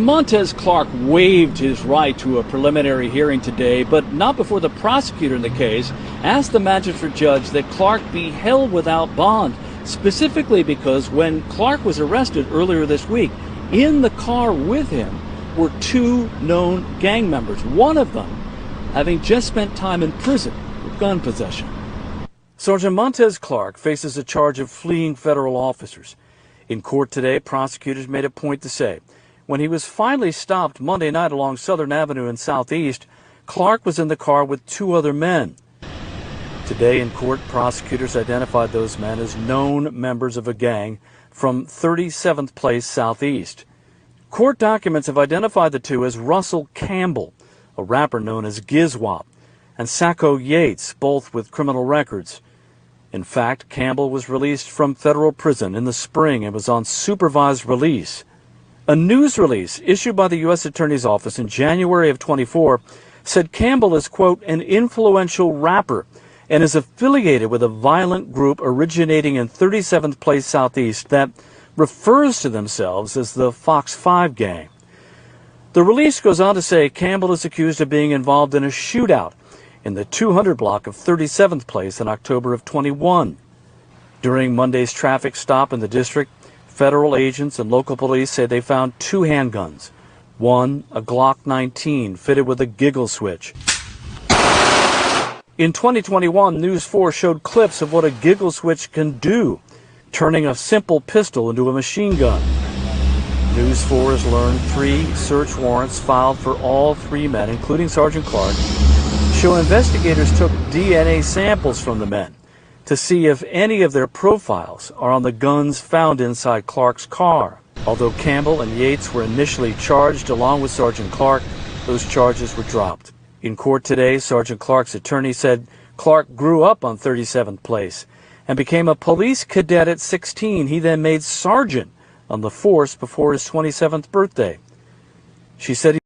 Montez Clark waived his right to a preliminary hearing today, but not before the prosecutor in the case asked the magistrate judge that Clark be held without bond, specifically because when Clark was arrested earlier this week, in the car with him were two known gang members, one of them having just spent time in prison for gun possession. Sergeant Montez Clark faces a charge of fleeing federal officers. In court today, prosecutors made a point to say, when he was finally stopped Monday night along Southern Avenue in Southeast, Clark was in the car with two other men. Today in court, prosecutors identified those men as known members of a gang from 37th Place Southeast. Court documents have identified the two as Russell Campbell, a rapper known as Gizwop, and Sacco Yates, both with criminal records. In fact, Campbell was released from federal prison in the spring and was on supervised release. A news release issued by the U.S. Attorney's Office in January of 24 said Campbell is, quote, an influential rapper and is affiliated with a violent group originating in 37th Place Southeast that refers to themselves as the Fox 5 gang. The release goes on to say Campbell is accused of being involved in a shootout in the 200 block of 37th Place in October of 21. During Monday's traffic stop in the district, federal agents and local police say they found two handguns. One, a Glock 19 fitted with a giggle switch. In 2021, News 4 showed clips of what a giggle switch can do, turning a simple pistol into a machine gun. News 4 has learned 3 search warrants filed for all 3 men, including Sergeant Clark, show investigators took DNA samples from the men to see if any of their profiles are on the guns found inside Clark's car. Although Campbell and Yates were initially charged along with Sergeant Clark, those charges were dropped. In court today, Sergeant Clark's attorney said Clark grew up on 37th Place and became a police cadet at 16. He then made sergeant on the force before his 27th birthday. She said